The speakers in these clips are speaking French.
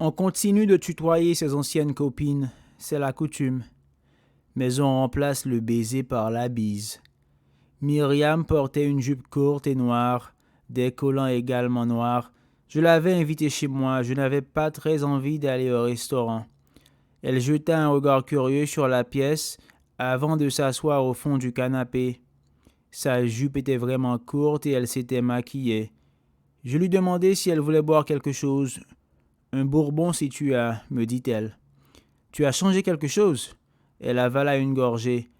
On continue de tutoyer ses anciennes copines, c'est la coutume. Mais on remplace le baiser par la bise. Myriam portait une jupe courte et noire, des collants également noirs. Je l'avais invitée chez moi, je n'avais pas très envie d'aller au restaurant. Elle jeta un regard curieux sur la pièce avant de s'asseoir au fond du canapé. Sa jupe était vraiment courte et elle s'était maquillée. Je lui demandai si elle voulait boire quelque chose. Un bourbon si tu as, me dit-elle. Tu as changé quelque chose? Elle avala une gorgée,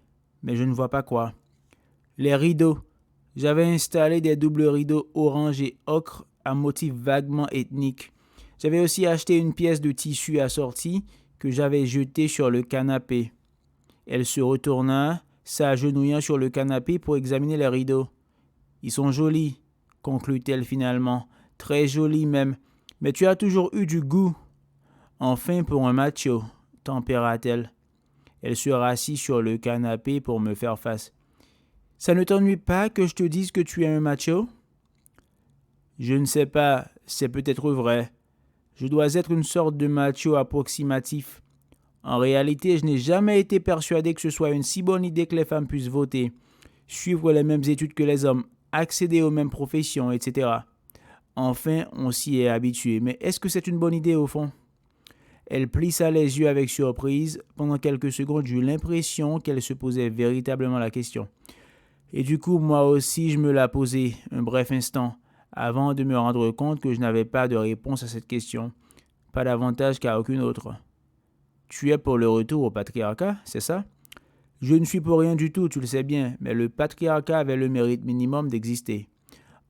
mais je ne vois pas quoi. Les rideaux. J'avais installé des doubles rideaux orange et ocre à motif vaguement ethnique. J'avais aussi acheté une pièce de tissu assortie que j'avais jetée sur le canapé. Elle se retourna, s'agenouillant sur le canapé pour examiner les rideaux. Ils sont jolis, conclut-elle finalement. Très jolis même. Mais tu as toujours eu du goût. Enfin pour un macho, tempéra-t-elle. Elle se rassit sur le canapé pour me faire face. Ça ne t'ennuie pas que je te dise que tu es un macho? Je ne sais pas, c'est peut-être vrai. Je dois être une sorte de macho approximatif. En réalité, je n'ai jamais été persuadé que ce soit une si bonne idée que les femmes puissent voter, suivre les mêmes études que les hommes, accéder aux mêmes professions, etc. Enfin, on s'y est habitué. Mais est-ce que c'est une bonne idée au fond? Elle plissa les yeux avec surprise. Pendant quelques secondes, j'eus l'impression qu'elle se posait véritablement la question. Et du coup, moi aussi, je me la posais un bref instant, avant de me rendre compte que je n'avais pas de réponse à cette question, pas davantage qu'à aucune autre. Tu es pour le retour au patriarcat, c'est ça? Je ne suis pour rien du tout, tu le sais bien, mais le patriarcat avait le mérite minimum d'exister.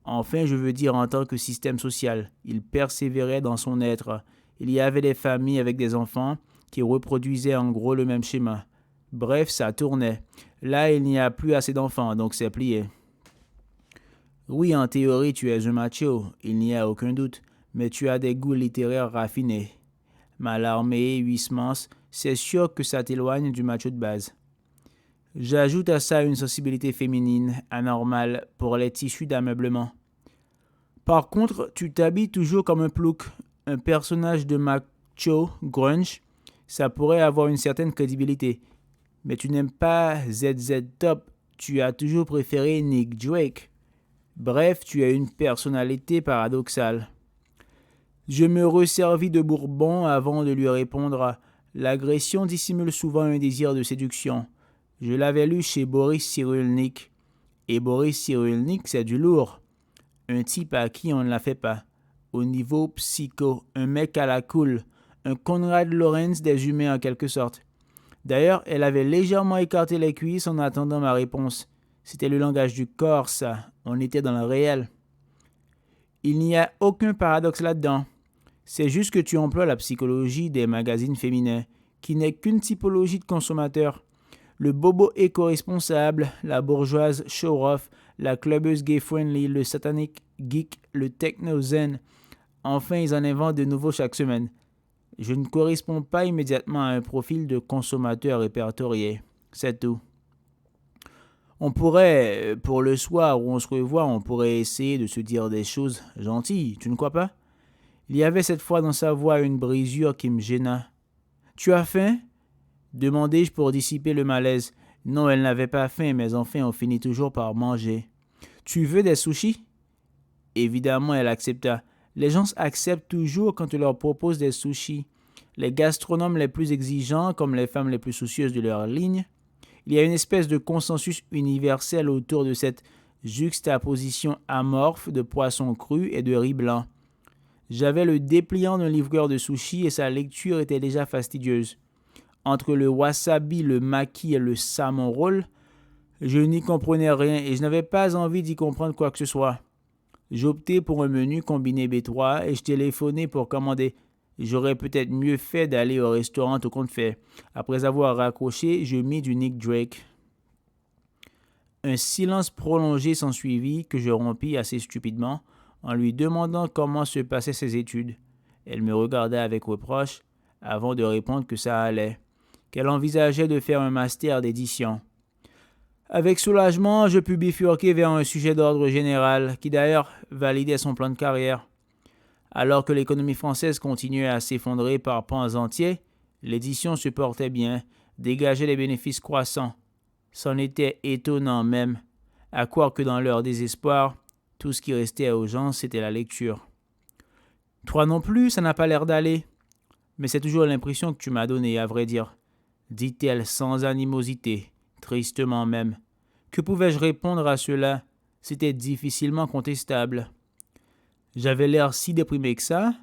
Enfin, je veux dire en tant que système social, il persévérait dans son être. Il y avait des familles avec des enfants qui reproduisaient en gros le même schéma. Bref, ça tournait. Là, il n'y a plus assez d'enfants, donc c'est plié. Oui, en théorie, tu es un macho, il n'y a aucun doute, mais tu as des goûts littéraires raffinés. Mal armé, Huysmans, c'est sûr que ça t'éloigne du macho de base. J'ajoute à ça une sensibilité féminine, anormale, pour les tissus d'ameublement. Par contre, tu t'habilles toujours comme un plouc, un personnage de macho, grunge, ça pourrait avoir une certaine crédibilité. Mais tu n'aimes pas ZZ Top, tu as toujours préféré Nick Drake. Bref, tu as une personnalité paradoxale. Je me resservis de bourbon avant de lui répondre. L'agression dissimule souvent un désir de séduction. Je l'avais lu chez Boris Cyrulnik. Et Boris Cyrulnik, c'est du lourd. Un type à qui on ne la fait pas. Au niveau psycho, un mec à la cool. Un Conrad Lorenz des humains en quelque sorte. D'ailleurs, elle avait légèrement écarté les cuisses en attendant ma réponse. C'était le langage du corps, ça. On était dans le réel. Il n'y a aucun paradoxe là-dedans. C'est juste que tu emploies la psychologie des magazines féminins, qui n'est qu'une typologie de consommateur. Le bobo éco-responsable, la bourgeoise show-off, la clubeuse gay-friendly, le satanique geek, le techno-zen. Enfin, ils en inventent de nouveaux chaque semaine. Je ne corresponds pas immédiatement à un profil de consommateur répertorié. C'est tout. On pourrait, pour le soir où on se revoit, on pourrait essayer de se dire des choses gentilles, tu ne crois pas? Il y avait cette fois dans sa voix une brisure qui me gêna. Tu as faim? Demandai-je pour dissiper le malaise. Non, elle n'avait pas faim, mais enfin on finit toujours par manger. Tu veux des sushis? Évidemment, elle accepta. Les gens acceptent toujours quand tu leur proposes des sushis. Les gastronomes les plus exigeants, comme les femmes les plus soucieuses de leur ligne, il y a une espèce de consensus universel autour de cette juxtaposition amorphe de poissons crus et de riz blanc. J'avais le dépliant d'un livreur de sushis et sa lecture était déjà fastidieuse. Entre le wasabi, le maki et le salmon roll, je n'y comprenais rien et je n'avais pas envie d'y comprendre quoi que ce soit. J'optai pour un menu combiné B3 et je téléphonai pour commander. J'aurais peut-être mieux fait d'aller au restaurant tout compte fait. Après avoir raccroché, je mis du Nick Drake. Un silence prolongé s'ensuivit que je rompis assez stupidement en lui demandant comment se passaient ses études. Elle me regarda avec reproche avant de répondre que ça allait, qu'elle envisageait de faire un master d'édition. Avec soulagement, je pus bifurquer vers un sujet d'ordre général qui d'ailleurs validait son plan de carrière. Alors que l'économie française continuait à s'effondrer par pans entiers, l'édition se portait bien, dégageait des bénéfices croissants. C'en était étonnant même, à croire que dans leur désespoir, tout ce qui restait aux gens, c'était la lecture. Toi non plus, ça n'a pas l'air d'aller. Mais c'est toujours l'impression que tu m'as donnée, à vrai dire, dit-elle sans animosité, tristement même. Que pouvais-je répondre à cela? C'était difficilement contestable. J'avais l'air si déprimé que ça?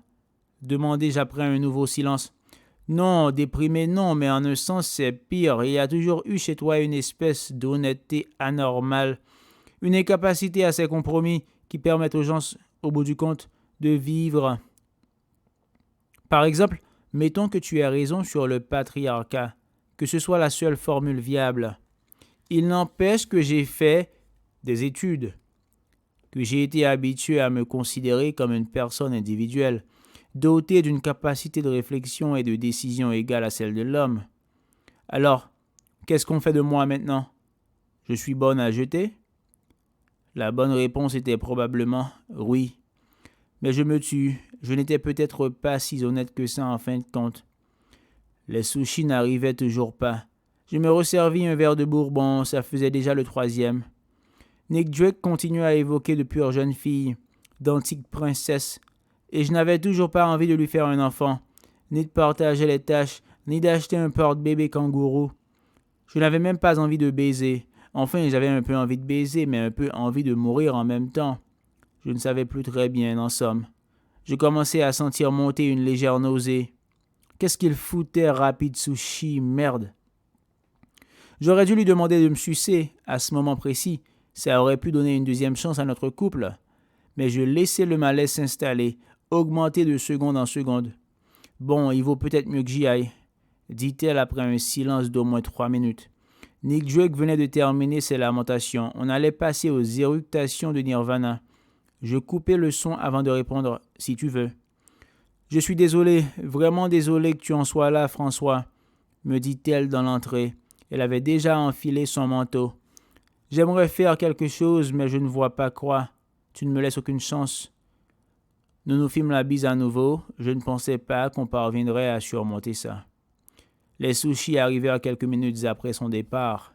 Demandai-je après un nouveau silence. Non, déprimé non, mais en un sens c'est pire. Il y a toujours eu chez toi une espèce d'honnêteté anormale, une incapacité à ces compromis qui permettent aux gens, au bout du compte, de vivre. Par exemple, mettons que tu aies raison sur le patriarcat, que ce soit la seule formule viable. Il n'empêche que j'ai fait des études, que j'ai été habitué à me considérer comme une personne individuelle, dotée d'une capacité de réflexion et de décision égale à celle de l'homme. Alors, qu'est-ce qu'on fait de moi maintenant? Je suis bonne à jeter? La bonne réponse était probablement oui. Mais je me tue, je n'étais peut-être pas si honnête que ça en fin de compte. Les sushis n'arrivaient toujours pas. Je me resservis un verre de bourbon, ça faisait déjà le 3e. Nick Drake continuait à évoquer de pures jeunes filles, d'antiques princesses, et je n'avais toujours pas envie de lui faire un enfant, ni de partager les tâches, ni d'acheter un porte-bébé kangourou. Je n'avais même pas envie de baiser. Enfin, j'avais un peu envie de baiser, mais un peu envie de mourir en même temps. Je ne savais plus très bien, en somme. Je commençais à sentir monter une légère nausée. Qu'est-ce qu'il foutait, Rapide Sushi, merde. J'aurais dû lui demander de me sucer, à ce moment précis. Ça aurait pu donner une deuxième chance à notre couple. Mais je laissais le malaise s'installer, augmenter de seconde en seconde. Bon, il vaut peut-être mieux que j'y aille, dit-elle après un silence d'au moins 3 minutes. Nick Drake venait de terminer ses lamentations. On allait passer aux éructations de Nirvana. Je coupais le son avant de répondre « si tu veux ». « Je suis désolé, vraiment désolé que tu en sois là, François », me dit-elle dans l'entrée. Elle avait déjà enfilé son manteau. « J'aimerais faire quelque chose, mais je ne vois pas quoi. Tu ne me laisses aucune chance. » Nous nous fîmes la bise à nouveau. Je ne pensais pas qu'on parviendrait à surmonter ça. Les sushis arrivèrent quelques minutes après son départ.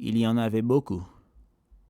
Il y en avait beaucoup.